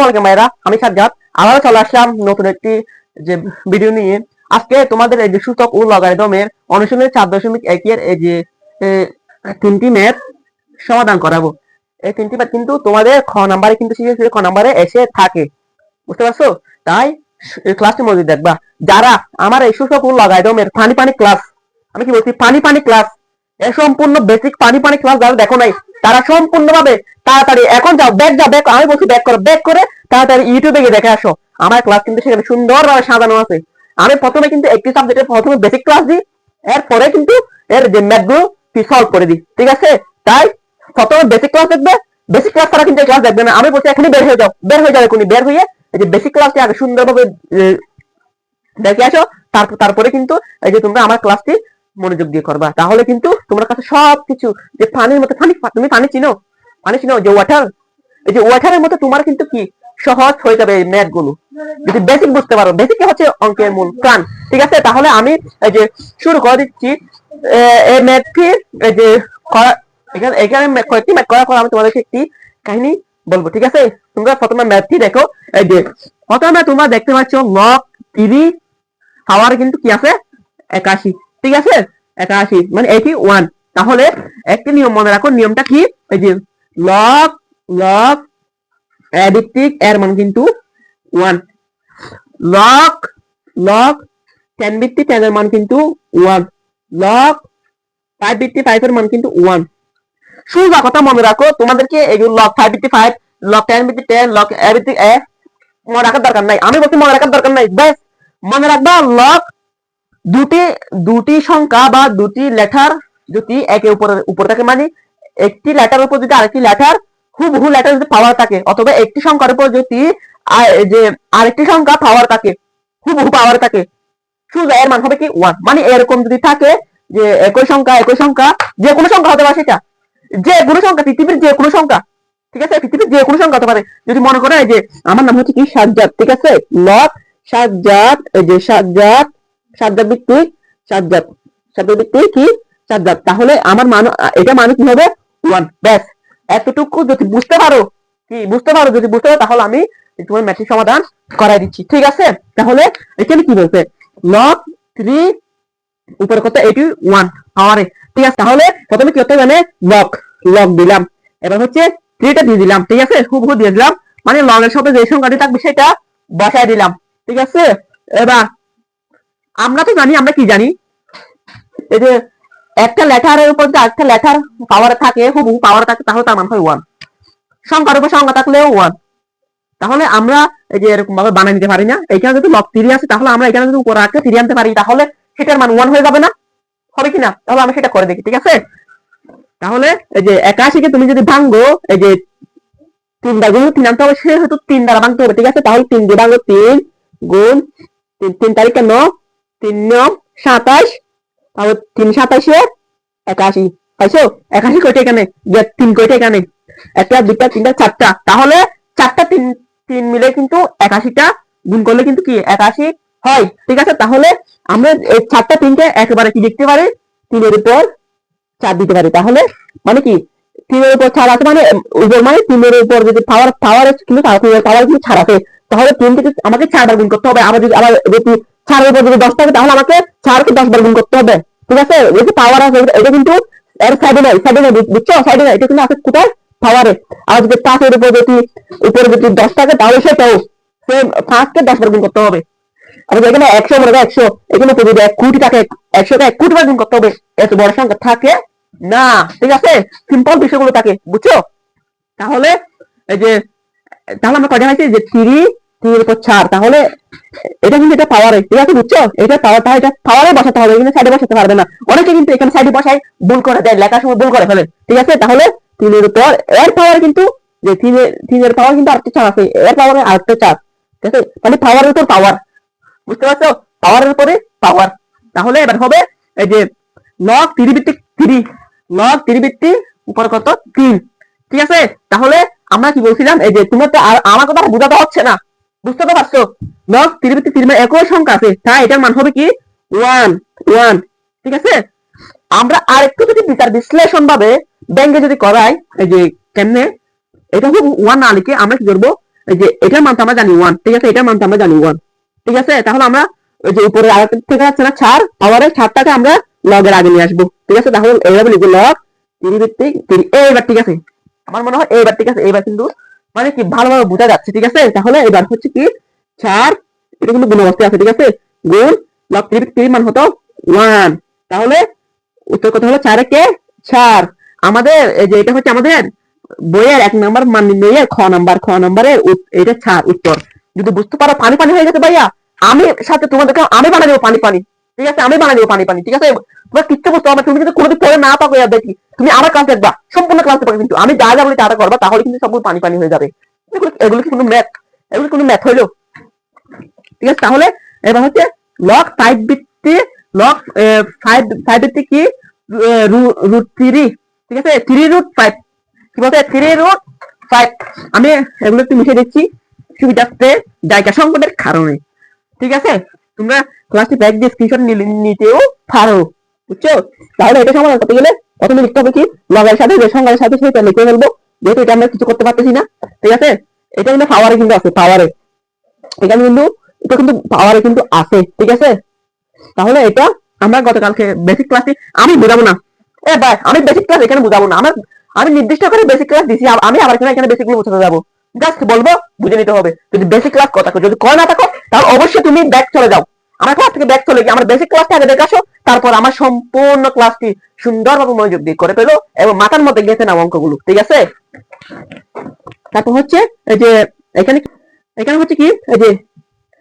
আসসালামু আলাইকুম ভাইরা, আমি সাজ্জাদ। আবারও চলে আসলাম নতুন একটি যে ভিডিও নিয়ে। আজকে তোমাদের এই যে সূচক ও লগারিদমের অনুশীলনের 4.1 এর এই যে তিনটি ম্যাথ সমাধান করাবো। এই তিনটি ম্যাথ কিন্তু তোমাদের খ নাম্বারে কিন্তু খ নাম্বারে এসে থাকে, বুঝতে পারছো? তাই ক্লাসটি মজুদ দেখবা। যারা আমার এই সূচক ও লগারিদমের পানি ক্লাস, আমি কি বলছি পানি ক্লাস, এই সম্পূর্ণ বেসিক পানি ক্লাস যারা দেখো নাই, তারা সম্পূর্ণভাবে তাড়াতাড়ি এখন যাও, ব্যাক, আমি বলছি ব্যাক করে তাড়াতাড়ি ইউটিউবে গিয়ে দেখে আসো। আমার ক্লাস কিন্তু সেখানে সুন্দরভাবে সাজানো আছে। আমি প্রথমে কিন্তু একটি সাবজেক্টের প্রথমে বেসিক ক্লাস দিই, এরপরে কিন্তু এর যে ম্যাথগুলো সলভ করে দিই, ঠিক আছে? তাই প্রথমে বেসিক ক্লাস দেখবে, বেসিক ক্লাস ছাড়া কিন্তু ক্লাস দেখবে না। আমি বলছি এখনই বের হয়ে যাও, এখনই বের হয়ে এই যে বেসিক ক্লাসটি আগে সুন্দরভাবে দেখে আসো, তারপরে কিন্তু এই যে তোমরা আমার ক্লাসটি মনোযোগ দিয়ে করবা। তাহলে কিন্তু তোমার কাছে সবকিছু যে পানির মতো, তুমি পানি চিনো যে ওয়াটার, এই যে ওয়াটারের মতো তোমার কিন্তু কি সহজ হয়ে যাবে এই ম্যাথ গুলো, যদি বেসিক বুঝতে পারো। বেসিক হচ্ছে অঙ্কের মূল প্রাণ, ঠিক আছে? তাহলে আমি এই যে শুরু করে দিচ্ছি এই ম্যাথটি। এই যে এখানে কয়েকটি ম্যাথ করার পর আমি তোমাদেরকে একটি কাহিনী বলবো, ঠিক আছে? তোমরা প্রথমে ম্যাথটি দেখো। এই যে প্রথমে তোমরা দেখতে পাচ্ছ লগ 3 পাওয়ার কিন্তু কি আছে 81, ঠিক আছে? 81 মানে 81। তাহলে একটি নিয়ম মনে রাখো, নিয়মটা কি? এই যে লগ ভিত্তিক এর মান কিন্তু 1, লগ 10 ভিত্তিক 10 এর মান কিন্তু 1, লগ 5 ভিত্তিক 5 এর মান কিন্তু 1। সোজা কথা মনে রাখো, তোমাদেরকে এগুলো লগ 5 ভিত্তিক 5, লগ 10 ভিত্তিক 10, লগ a ভিত্তিক a মনে রাখার দরকার নাই। আমি বলছি মনে রাখার দরকার নাই, ব্যাস মনে রাখবা লগ দুটি সংখ্যা বা দুটি লেটার যদি একে উপরে থাকে, মানে একটি লেটার উপর যদি আরেকটি লেটার হুবহু লেটার যদি পাওয়ার থাকে, অথবা একটি সংখ্যার উপর যদি যে আরেকটি সংখ্যা পাওয়ার থাকে, হুবহু পাওয়ার থাকে, সোজা এর মান হবে কি 1। মানে এরকম যদি থাকে যে একই সংখ্যা যে কোনো সংখ্যা হতে পারে, সেটা যে কোনো সংখ্যা, পৃথিবীর যে কোনো সংখ্যা, ঠিক আছে? পৃথিবীর যে কোনো সংখ্যা হতে পারে। যদি মনে করে যে আমার নাম হচ্ছে কি সাজ্জাদ, ঠিক আছে? লগ সাজ্জাদ, এই যে সাজ্জাদ ভিত্তিক কি সাজ্জাদ, তাহলে আমার মান, এটা মানে কি হবে 1। ব্যাস এতটুকু যদি বুঝতে পারো, তাহলে আমি তোমার ম্যাথের সমাধান করাই দিচ্ছি, ঠিক আছে? তাহলে এখানে কি বলছে, লগ 3 উপরে কত 81 পাওয়ারে, ঠিক আছে? তাহলে প্রথমে কি করতে হবে, লগ দিলাম, এবার হচ্ছে 3টা দিয়ে দিলাম, ঠিক আছে? হুবহু দিয়ে দিলাম, মানে লগ এর সাথে যে সংখ্যাটি থাকবে সেটা বসায় দিলাম, ঠিক আছে? এবার আমরা তো জানি, আমরা কি জানি, এই যে একটা লেটারের উপর যদি আরেকটা লেটার পাওয়ারে থাকে, হুবহু পাওয়ারে থাকে, তাহলে তার মান হয় 1। সংখ্যার উপর সংখ্যা থাকলেও 1। তাহলে আমরা এই যে এরকম ভাবে বানিয়ে নিতে পারি না? এখানে যদি লগ 3 আছে, তাহলে আমরা এখানে যদি উপরে রাখতে 3 আনতে পারি, তাহলে সেটার মান 1 হয়ে যাবে না? হবে কিনা? তাহলে আমি সেটা করে দেখি, ঠিক আছে? তাহলে এই যে 81 কে তুমি যদি ভাঙো, এই যে 3 দ্বারা গুণ 3 আনতে হবে, সেহেতু 3 দ্বারা ভাঙতে হবে, ঠিক আছে? তাহলে 3 দিয়ে ভাঙো, 3 গুণ 3 তারিখে 9, 3 9 27, তাহলে 3 27 81 পাইছো? 81 কয়টা এখানে? 3 কয়টা এখানে? একটা, দুটা, তিনটা, চারটা। তাহলে চারটা 3 মিলে কিন্তু 81টা গুণ করলে কিন্তু কি 81 হয়, ঠিক আছে? তাহলে আমরা এই 4টা 3কে একেবারে কি লিখতে পারি, 3 এর উপর 4 দিতে পারি। তাহলে মানে কি 3 এর উপর 4 আছে, মানে উপর, মানে 3 এর উপর যদি পাওয়ার আছে, কিন্তু পাওয়ার কিন্তু 4 আছে, তাহলে 3 থেকে আমাকে 4 বার গুণ করতে হবে। আবার যদি 4 এর উপর যদি 10 থাকে, তাহলে আমাকে 4 কে 10 বার গুণ করতে হবে, ঠিক আছে? এই যে পাওয়ার আছে, এটা কিন্তু এর সাইডে নাই, বুঝছো? সাইডে নাই, এটা কিন্তু আছে কোথায়? পাওয়ারে। আর যদি 5 এর উপর যদি 10 থাকে, তাহলে সেটাও সেম 5 কে 10 বার গুণ করতে হবে। আর এখানে 100 মনে করো, 100 এখানে যদি 1 কোটি থাকে, 100 কে 1 কোটি বার গুণ করতে হবে। এত বড় সংখ্যা থাকে না, ঠিক আছে? সিম্পল বিষয়গুলো থাকে, বুঝছো? তাহলে এই যে আমরা কয়টা হয়েছে যে 3 এর উপর 4, তাহলে এটা কিন্তু এটা পাওয়ারে, ঠিক আছে? বুঝছো? এটা পাওয়ার, তাহলে এটা পাওয়ারে বসাতে হবে, এখানে সাইডে বসাতে পারবে না। অনেকে কিন্তু এখানে সাইডে বসায় ভুল করে দেয়, লেখার সময় ভুল করে ফেলে, ঠিক আছে? তাহলে 3 এর উপর এর পাওয়ার কিন্তু যে 3 এর পাওয়ার কিন্তু আরেকটা 4 আছে, এর পাওয়ারে আরেকটা 4, ঠিক আছে? মানে পাওয়ারের উপর পাওয়ার, বুঝতে পারছো? পাওয়ারের উপরে পাওয়ার। তাহলে এবার হবে এই যে লগ 3 ভিত্তিক 3, লগ 3 ভিত্তিক উপর কত 3, ঠিক আছে? তাহলে আমরা কি বলছিলাম, এই যে তোমার তো আমার কথা বোঝাতে হচ্ছে না, বুঝতে তো পারছো? লগ 3 ভিত্তিক 3 মানে একই সংখ্যা আছে, তাই এটার মান হবে কি 1, ঠিক আছে? আমরা আরেকটু যদি বিচার বিশ্লেষণ ভাবে ব্যাংকে যদি করাই, এই যে কেমনে, এটা হবে 1 না লিখে আমরা কি করবো, এই যে এটার মান তো আমরা জানি 1, ঠিক আছে, এটার মান তো আমরা জানি 1, ঠিক আছে। তাহলে আমরা ওই যে উপরে আরেকটা থেকে আছে না ছাড়, পাওয়ারের ছাড়টাকে আমরা লগের আগে নিয়ে আসবো, ঠিক আছে। তাহলে এইভাবে লিখবো লগ 3 ভিত্তিক 3। এইবার ঠিক আছে, আমার মনে হয় এইবার ঠিক আছে, এইবার কিন্তু মানে কি ভালোভাবে বোঝা যাচ্ছে, ঠিক আছে। তাহলে এবার হচ্ছে কি 4, এটা কিন্তু গুণ অবস্থায় আছে, ঠিক আছে, গুণ লগ 3 ভিত্তিক 3 মান হতো 1। তাহলে উত্তর কত হলো 4 কে 4। আমাদের এই যে এটা হচ্ছে আমাদের বইয়ের 1 নাম্বার মান নির্ণয়ের খ নাম্বারের এটা 4 উত্তর। যদি বুঝতে পারো পানি পানি হয়ে গেছে ভাইয়া, আমি সাথে তোমাদেরকে আমি বানিয়ে দেবো পানি পানি, ঠিক আছে, আমি বানিয়ে দেবো পানি পানি, ঠিক আছে। তোমার কিচ্ছু বুঝতে হবে, তুমি যদি কোনোদিন পড়ে না পাকো দেখি, তুমি আমার ক্লাস দেখবা, সম্পূর্ণ ক্লাস দেখবা, কিন্তু আমি যা যা বলি তাটা করবা, তাহলে কিন্তু সবগুলো পানি পানি হয়ে যাবে। এগুলো কি কোনো ম্যাথ? এগুলো কোনো ম্যাথ হইলো? ঠিক আছে। তাহলে এবার হচ্ছে লগ 5 ভিত্তি লগ 5 ভিত্তি কি রুট 3, ঠিক আছে, 3√5, কি বলতে 3√5। আমি এগুলো একটু মিশিয়ে দিচ্ছি সুবিধার্থে, জায়গা সংকটের কারণে, ঠিক আছে। তোমরা ক্লাসটি ব্যাক দিয়ে স্ক্রিনশট নিতেও পারো, বুঝছো। তাহলে এটা সমাধান করতে গেলে প্রথমে লিখতে হবে কি লগের সাথে যে সংখ্যার সাথে সেটা লিখে ফেলবো, যেহেতু এটা আমরা কিছু করতে পারতেছি না, ঠিক আছে। এটা কিন্তু পাওয়ারে কিন্তু আছে, পাওয়ারে এখানে কিন্তু এটা কিন্তু পাওয়ারে কিন্তু আছে, ঠিক আছে। তাহলে এটা আমরা গতকালকে বেসিক ক্লাসে আমি বুঝাবো না, এ ভাই আমি বেসিক ক্লাস এখানে বুঝাবো না, আমি নির্দিষ্ট করে বেসিক ক্লাস দিছি, আমি আবার এখানে বেসিক গুলো বোঝাতে যাবো, জাস্ট বলবো বুঝে নিতে হবে। যদি বেসিক ক্লাস কথা যদি করে না থাকো তাহলে অবশ্যই তুমি ব্যাক চলে যাও, আমার ক্লাস থেকে ব্যাক চলে গিয়ে আমার বেসিক ক্লাসটা আগে দেখে আসো, তারপর আমার সম্পূর্ণ ক্লাসটি সুন্দরভাবে মনোযোগ দিয়ে করে ফেলো এবং মাথার মধ্যে গেঁথে নাও অঙ্কগুলো, ঠিক আছে। তারপর হচ্ছে এই যে এখানে এখানে হচ্ছে কি এই যে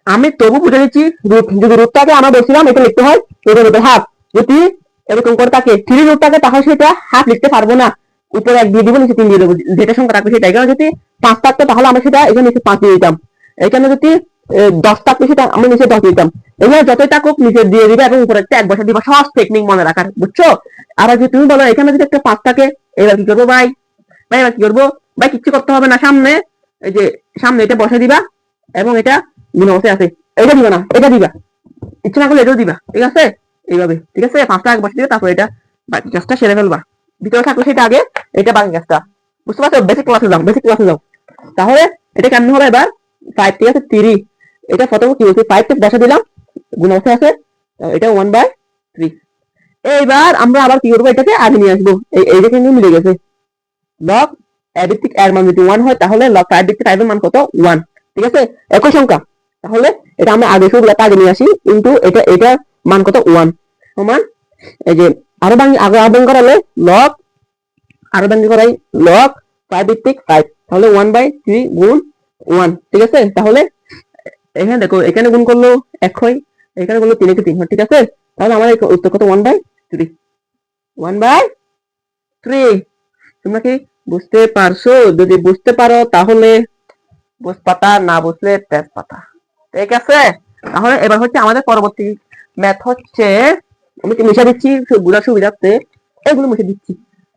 আমি তবু বুঝে নিচ্ছি রুট, যদি রুটটাকে আমরা বলছিলাম এটা লিখতে হয় এটার উপর হাফ, যদি এরকম করে থাকে 3 রুটটাকে তাহলে সেটা হাফ লিখতে পারবো না, উপরে 1 দিয়ে দিব নিচে 3 দিয়ে দেবো, যেটা সংখ্যা থাকবে সেটা। এখানে যদি 5 থাকতো তাহলে আমরা সেটা এখানে নিচে 5 দিয়ে দিতাম, এখানে যদি 10 থাকতো সেটা আমরা নিচে 10 দিতাম, এখানে যতই থাকুক নিচে দিয়ে দিবে এবং উপরে একটা 1 বসা দিবা, সহজ টেকনিক মনে রাখার, বুঝছো। আর যদি তুমি বলো এখানে যদি একটা 5 থাকে, এবার কি করবো ভাই, এবার কি করবো ভাই, কিচ্ছু করতে হবে না, সামনে এই যে সামনে এটা বসে দিবা এবং এটা গুণ অবস্থায় আছে, এটা দিবা না এটা দিবা, ইচ্ছা না করলে এটাও দিবা, ঠিক আছে, এইভাবে, ঠিক আছে। 5টা আগে বসে দিবে, তারপর এটা বাকি কাজটা সেরে ফেলবা, ভিতরে থাকলে সেটা আগে, এটা বাকি কাজটা, বুঝতে পারছো। বেসিক ক্লাসে যাও, বেসিক ক্লাসে যাও। তাহলে এটা কেমন হবে এবার 5, ঠিক আছে, 3, এটা প্রথমে কি বলছি 5 টা বসে দিলাম, গুণ অবস্থায় আছে, এটা 1/3। এইবার আমরা আবার কি করবো, এটাকে আগে নিয়ে আসবো, এইটা কিন্তু মিলে গেছে। লগ ভিত্তিক এর মান যদি 1 হয় তাহলে লগ 5 ভিত্তিক 5 এর মান কত 1, ঠিক আছে, একই সংখ্যা। তাহলে এটা আমরা আগে সবগুলো আগে নিয়ে আসি, কিন্তু এটা মান কত 1 সমান এই যে আরো আগে আবেদন করালে লগ আরো ভাঙি করাই লগ 5 ভিত্তিক 5, তাহলে 1/3 গুণ 1, ঠিক আছে। তাহলে এখানে দেখো এখানে গুণ করলো 1 হয়, এখানে করলো 3 কে 3 হয়, ঠিক আছে। তাহলে আমাদের উত্তর কত 1/3, 1/3। তোমরা কি বুঝতে পারছো? যদি বুঝতে পারো তাহলে বুঝ পাতা, না বুঝলে তেজ পাতা, ঠিক আছে। তাহলে এবার হচ্ছে আমাদের পরবর্তী ম্যাথ হচ্ছে, আমি মিশে দিচ্ছি সবগুলো সুবিধার্থে, এগুলো মুছে দিচ্ছি।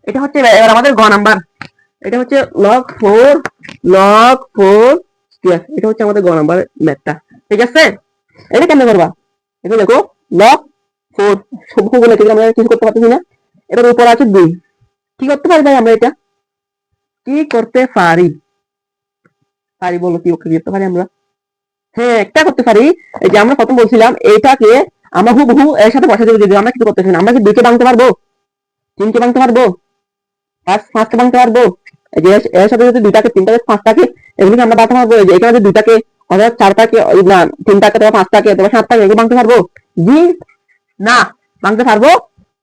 এটা হচ্ছে এবার আমাদের গ নাম্বার, এটা হচ্ছে log 4 স্কয়ার, এটা হচ্ছে আমাদের গ নাম্বার ম্যাথটা, ঠিক আছে। এটা কেমনে করবা, এটা দেখো log 4 সবগুলো থেকে আমরা কিছু করতে পারতেছি না, এটার উপর আছে 2, কি করতে পারি ভাই আমরা, এটা কি করতে পারি বলো, কি করতে পারি আমরা? হ্যাঁ একটা করতে পারি, এই যে আমরা প্রথম বলছিলাম এইটাকে আমরা হুবহু এর সাথে বসাতে যদি আমরা কিছু করতেছি না, আমরা কি 2 কে ভাঙতে পারবো, 3 কে ভাঙতে পারবো, 5 কে ভাঙতে পারবো, এই যে এর সাথে যদি 2টাকে 3টাকে 5টাকে এগুলোকে আমরা ভাঙতে পারবো, এই যে এখানে যদি 2টাকে অর্থাৎ 4টাকে না 3টাকে অথবা 5টাকে অথবা 7টাকে এগুলো ভাঙতে পারবো, জি না, ভাঙতে পারবো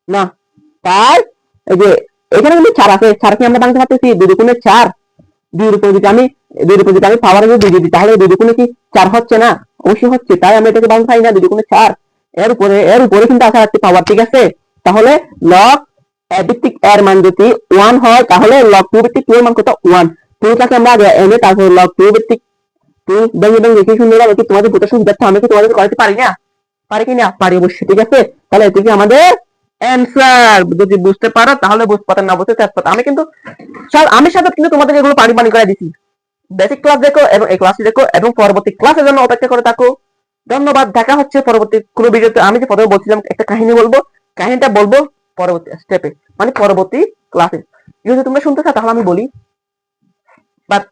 না। তাই এই যে এখানে কিন্তু 4 আছে, 4 কে আমরা ভাঙতে পারতেছি, 2 দুগুণে 4, 2 এর উপর যদি আমি পাওয়ার 2 দিই তাহলে 2 দুগুণে কি 4 হচ্ছে না, অবশ্যই হচ্ছে, তাই আমরা এটাকে ভাঙতে পারি না, 2 দুগুণে 4, এর উপরে কিন্তু আসা যাচ্ছে পাওয়ার, ঠিক আছে। তাহলে লগ ভিত্তিক এর মান যদি 1 হয় তাহলে log 2 ভিত্তিক 2 এর মান কত 1, 2টাকে আমরা আগে এনে তারপর log 2 ভিত্তিক 2 ভেঙে লিখে শুনে নিলাম, এটি তোমাদের বুঝতে সুবিধার্থে আমি কি তোমাদের করাতে পারি না, পারি কি না, পারি অবশ্যই, ঠিক আছে। তাহলে এটি কি আমাদের অ্যানসার, যদি বুঝতে পারো তাহলে বুঝতে পারো, না বুঝতে চাচ্ছ আমি কিন্তু আমি সাথে কিন্তু তোমাদের এগুলো পানি পানি করে দিছি। বেসিক ক্লাস দেখো এবং এই ক্লাসটি দেখো এবং পরবর্তী ক্লাসের জন্য অপেক্ষা করে থাকো। ধন্যবাদ, দেখা হচ্ছে পরবর্তী কোনো ভিডিওতে। আমি যে প্রথমে বলছিলাম একটা কাহিনী বলবো, কাহিনীটা বলবো পরবর্তী স্টেপে, মানে পরবর্তী ক্লাসে। যদি তোমরা শুনতে চাও তাহলে আমি বলি, বাট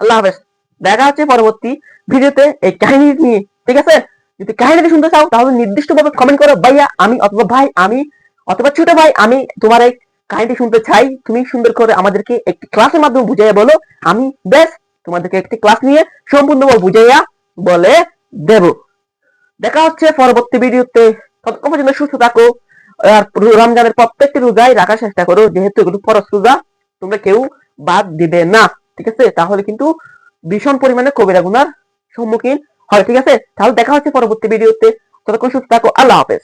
আল্লাহ হাফেজ। দেখা হচ্ছে পরবর্তী ভিডিওতে এই কাহিনী নিয়ে, ঠিক আছে? যদি কাহিনীটি শুনতে চাও তাহলে নির্দিষ্টভাবে কমেন্ট করো, ভাইয়া আমি, অথবা ভাই আমি, অথবা ছোট ভাই আমি তোমার এই কাহিনীটি শুনতে চাই। তুমি সুন্দর করে আমাদেরকে একটি ক্লাসের মাধ্যমে বুঝাইয়া বলো, আমি বেশ তোমাদেরকে একটি ক্লাস নিয়ে সম্পূর্ণভাবে বুঝাইয়া বলে দেব। দেখা হচ্ছে পরবর্তী ভিডিওতে। ততক্ষণ পর্যন্ত সুস্থ থাকো। আর রমজানের প্রত্যেকটি রোজাই রাখার চেষ্টা করো, যেহেতু এগুলো ফরজ রোজা, তোমরা কেউ বাদ দিবে না, ঠিক আছে? তাহলে কিন্তু ভীষণ পরিমাণে কবিরা গুনার সম্মুখীন হয়, ঠিক আছে? তাহলে দেখা হচ্ছে পরবর্তী ভিডিওতে। ততক্ষণ সুস্থ থাকো। আল্লাহ হাফেজ।